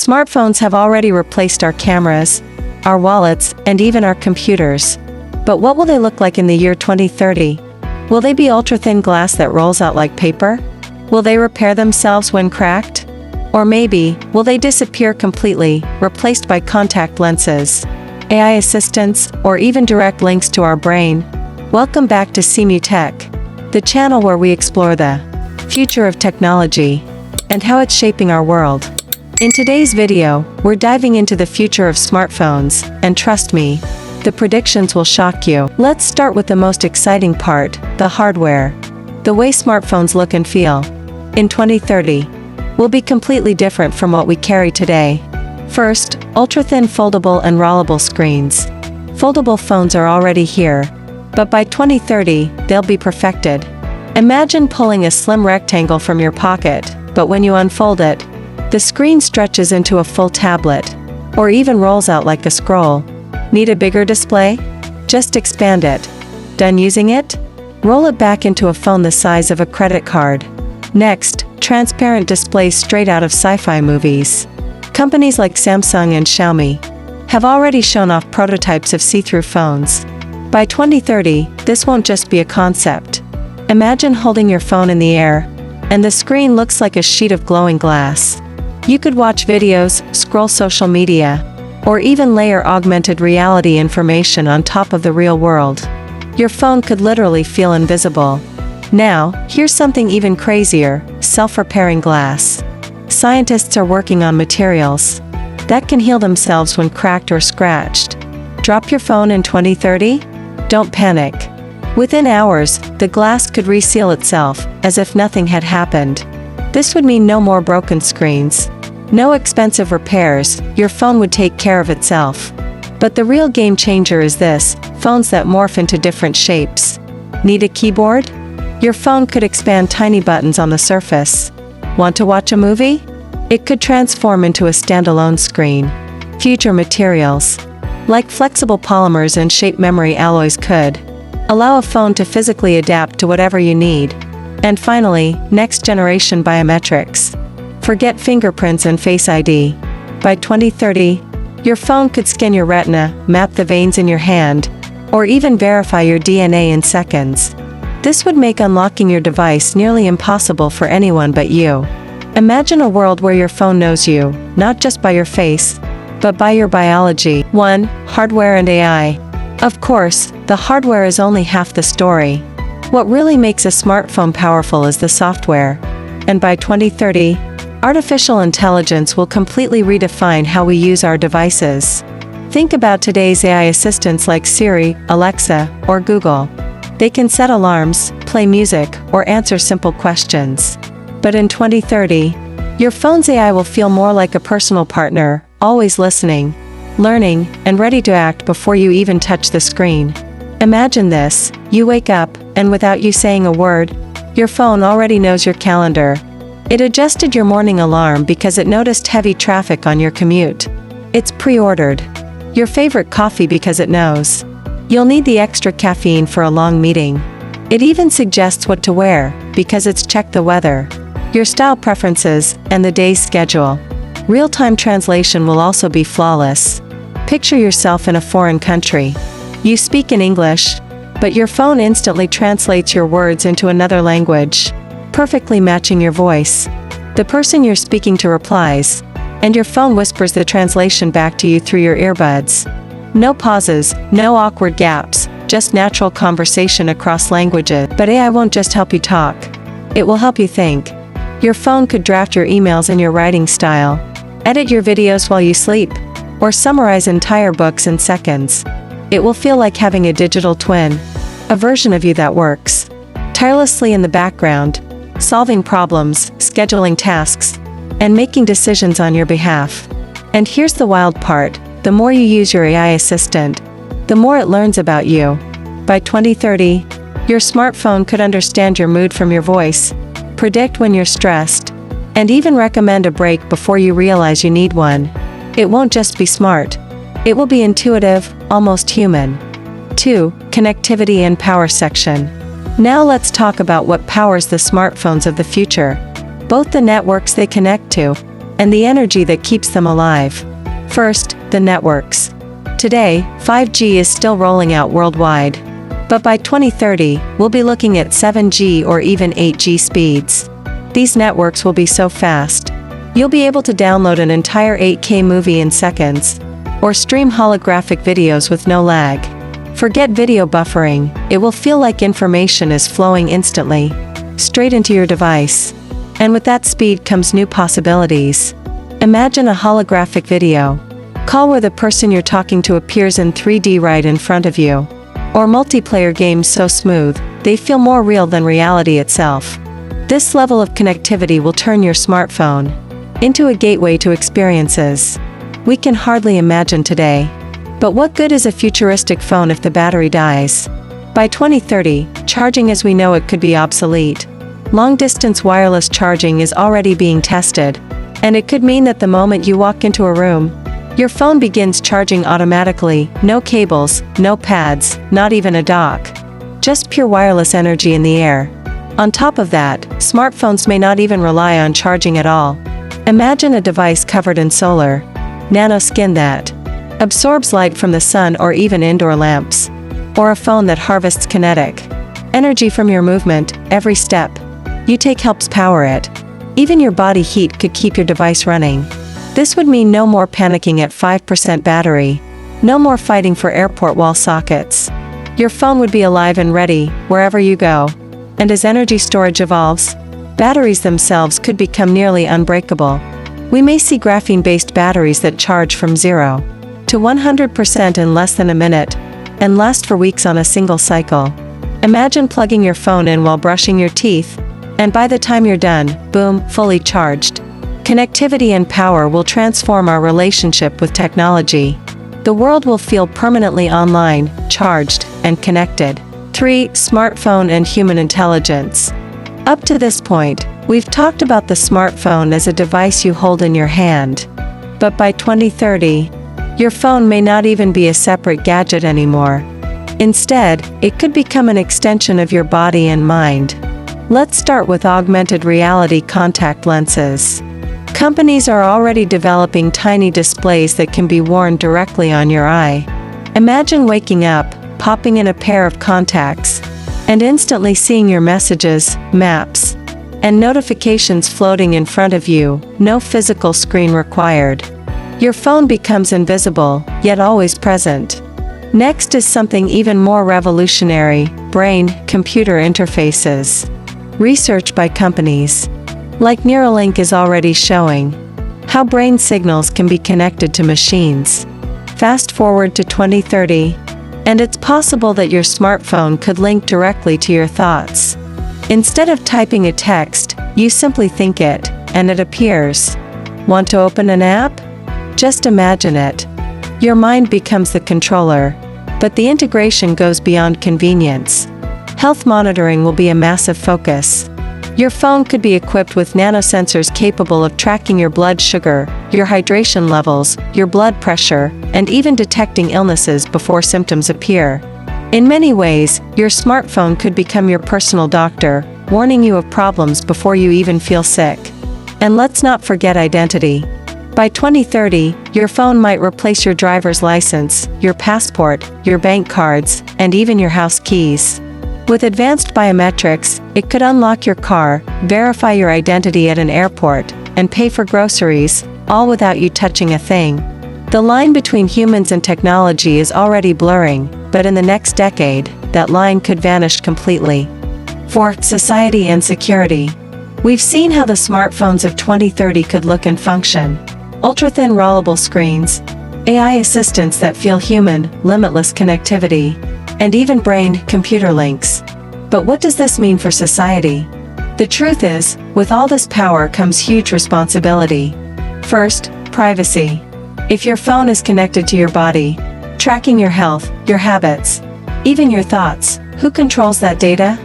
Smartphones have already replaced our cameras, our wallets, and even our computers. But what will they look like in the year 2030? Will they be ultra-thin glass that rolls out like paper? Will they repair themselves when cracked? Or maybe, will they disappear completely, replaced by contact lenses, AI assistants, or even direct links to our brain? Welcome back to Semu Tech, the channel where we explore the future of technology and how it's shaping our world. In today's video, we're diving into the future of smartphones, and trust me, the predictions will shock you. Let's start with the most exciting part, the hardware. The way smartphones look and feel in 2030 will be completely different from what we carry today. First, ultra-thin foldable and rollable screens. Foldable phones are already here, but by 2030, they'll be perfected. Imagine pulling a slim rectangle from your pocket, but when you unfold it, the screen stretches into a full tablet, or even rolls out like a scroll. Need a bigger display? Just expand it. Done using it? Roll it back into a phone the size of a credit card. Next, transparent displays straight out of sci-fi movies. Companies like Samsung and Xiaomi have already shown off prototypes of see-through phones. By 2030, this won't just be a concept. Imagine holding your phone in the air, and the screen looks like a sheet of glowing glass. You could watch videos, scroll social media, or even layer augmented reality information on top of the real world. Your phone could literally feel invisible. Now, here's something even crazier, self-repairing glass. Scientists are working on materials that can heal themselves when cracked or scratched. Drop your phone in 2030? Don't panic. Within hours, the glass could reseal itself, as if nothing had happened. This would mean no more broken screens, no expensive repairs, your phone would take care of itself. But the real game changer is this, phones that morph into different shapes. Need a keyboard? Your phone could expand tiny buttons on the surface. Want to watch a movie? It could transform into a standalone screen. Future materials, like flexible polymers and shape memory alloys could allow a phone to physically adapt to whatever you need. And finally, next generation biometrics. Forget fingerprints and Face ID. By 2030, your phone could scan your retina, map the veins in your hand, or even verify your DNA in seconds. This would make unlocking your device nearly impossible for anyone but you. Imagine a world where your phone knows you, not just by your face, but by your biology. 1. Hardware and AI. Of course, the hardware is only half the story. What really makes a smartphone powerful is the software. And by 2030, artificial intelligence will completely redefine how we use our devices. Think about today's AI assistants like Siri, Alexa, or Google. They can set alarms, play music, or answer simple questions. But in 2030, your phone's AI will feel more like a personal partner, always listening, learning, and ready to act before you even touch the screen. Imagine this, you wake up, and without you saying a word, your phone already knows your calendar. It adjusted your morning alarm because it noticed heavy traffic on your commute. It's pre-ordered your favorite coffee because it knows you'll need the extra caffeine for a long meeting. It even suggests what to wear, because it's checked the weather, your style preferences, and the day's schedule. Real-time translation will also be flawless. Picture yourself in a foreign country. You speak in English, but your phone instantly translates your words into another language, perfectly matching your voice. The person you're speaking to replies, and your phone whispers the translation back to you through your earbuds. No pauses, no awkward gaps, just natural conversation across languages. But AI won't just help you talk. It will help you think. Your phone could draft your emails in your writing style, edit your videos while you sleep, or summarize entire books in seconds. It will feel like having a digital twin, a version of you that works tirelessly in the background, solving problems, scheduling tasks, and making decisions on your behalf. And here's the wild part, the more you use your AI assistant, the more it learns about you. By 2030, your smartphone could understand your mood from your voice, predict when you're stressed, and even recommend a break before you realize you need one. It won't just be smart. It will be intuitive, almost human. 2. Connectivity and power section. Now let's talk about what powers the smartphones of the future. Both the networks they connect to, and the energy that keeps them alive. First, the networks. Today, 5G is still rolling out worldwide. But by 2030, we'll be looking at 7G or even 8G speeds. These networks will be so fast. You'll be able to download an entire 8K movie in seconds, or stream holographic videos with no lag. Forget video buffering, it will feel like information is flowing instantly, straight into your device. And with that speed comes new possibilities. Imagine a holographic video call where the person you're talking to appears in 3D right in front of you. Or multiplayer games so smooth, they feel more real than reality itself. This level of connectivity will turn your smartphone into a gateway to experiences we can hardly imagine today. But what good is a futuristic phone if the battery dies? By 2030, charging as we know it could be obsolete. Long-distance wireless charging is already being tested, and it could mean that the moment you walk into a room, your phone begins charging automatically, no cables, no pads, not even a dock. Just pure wireless energy in the air. On top of that, smartphones may not even rely on charging at all. Imagine a device covered in solar nanoskin that absorbs light from the sun or even indoor lamps. Or a phone that harvests kinetic energy from your movement. Every step you take helps power it. Even your body heat could keep your device running. This would mean no more panicking at 5% battery. No more fighting for airport wall sockets. Your phone would be alive and ready wherever you go. And as energy storage evolves, batteries themselves could become nearly unbreakable. We may see graphene-based batteries that charge from 0 to 100% in less than a minute, and last for weeks on a single cycle. Imagine plugging your phone in while brushing your teeth, and by the time you're done, boom, fully charged. Connectivity and power will transform our relationship with technology. The world will feel permanently online, charged, and connected. 3. Smartphone and human intelligence. Up to this point, we've talked about the smartphone as a device you hold in your hand. But by 2030, your phone may not even be a separate gadget anymore. Instead, it could become an extension of your body and mind. Let's start with augmented reality contact lenses. Companies are already developing tiny displays that can be worn directly on your eye. Imagine waking up, popping in a pair of contacts, and instantly seeing your messages, maps, and notifications floating in front of you, no physical screen required. Your phone becomes invisible, yet always present. Next is something even more revolutionary: brain-computer interfaces. Research by companies like Neuralink is already showing how brain signals can be connected to machines. Fast forward to 2030, and it's possible that your smartphone could link directly to your thoughts. Instead of typing a text, you simply think it, and it appears. Want to open an app? Just imagine it. Your mind becomes the controller, but the integration goes beyond convenience. Health monitoring will be a massive focus. Your phone could be equipped with nanosensors capable of tracking your blood sugar, your hydration levels, your blood pressure, and even detecting illnesses before symptoms appear. In many ways, your smartphone could become your personal doctor, warning you of problems before you even feel sick. And let's not forget identity. By 2030, your phone might replace your driver's license, your passport, your bank cards, and even your house keys. With advanced biometrics, it could unlock your car, verify your identity at an airport, and pay for groceries, all without you touching a thing. The line between humans and technology is already blurring, but in the next decade, that line could vanish completely. 4. Society and security. We've seen how the smartphones of 2030 could look and function. Ultra-thin rollable screens, AI assistants that feel human, limitless connectivity, and even brain-computer links. But what does this mean for society? The truth is, with all this power comes huge responsibility. First, privacy. If your phone is connected to your body, tracking your health, your habits, even your thoughts, who controls that data?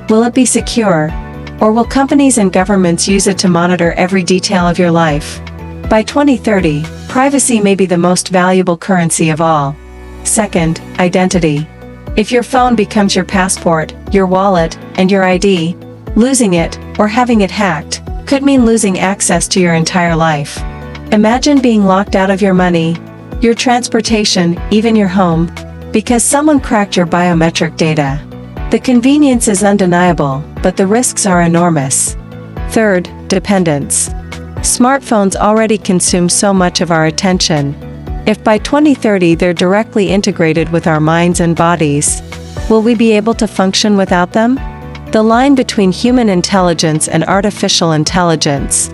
Will it be secure? Or will companies and governments use it to monitor every detail of your life? By 2030, privacy may be the most valuable currency of all. Second, identity. If your phone becomes your passport, your wallet, and your ID, losing it, or having it hacked, could mean losing access to your entire life. Imagine being locked out of your money, your transportation, even your home, because someone cracked your biometric data. The convenience is undeniable, but the risks are enormous. Third, dependence. Smartphones already consume so much of our attention. If by 2030 they're directly integrated with our minds and bodies, will we be able to function without them? The line between human intelligence and artificial intelligence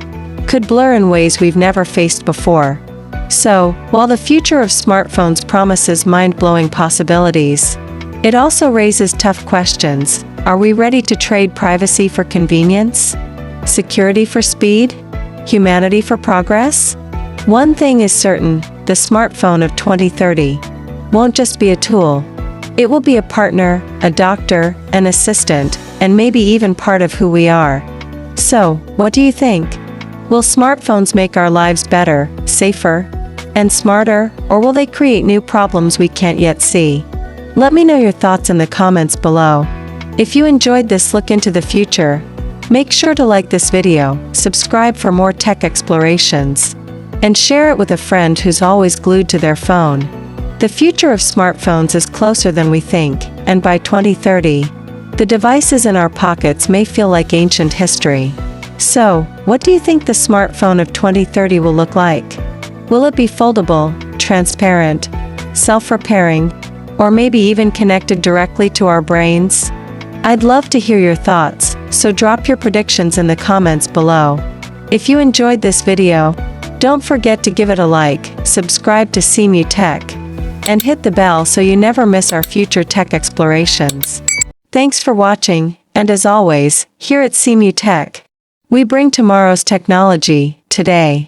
could blur in ways we've never faced before. So, while the future of smartphones promises mind-blowing possibilities, it also raises tough questions. Are we ready to trade privacy for convenience? Security for speed? Humanity for progress? One thing is certain, the smartphone of 2030 won't just be a tool. It will be a partner, a doctor, an assistant, and maybe even part of who we are. So, what do you think? Will smartphones make our lives better, safer, and smarter, or will they create new problems we can't yet see? Let me know your thoughts in the comments below. If you enjoyed this look into the future, make sure to like this video, subscribe for more tech explorations, and share it with a friend who's always glued to their phone. The future of smartphones is closer than we think, and by 2030, the devices in our pockets may feel like ancient history. So, what do you think the smartphone of 2030 will look like? Will it be foldable, transparent, self-repairing, or maybe even connected directly to our brains? I'd love to hear your thoughts, so drop your predictions in the comments below. If you enjoyed this video, don't forget to give it a like, subscribe to Semu Tech, and hit the bell so you never miss our future tech explorations. Thanks for watching, and as always, here at Semu Tech, we bring tomorrow's technology, today.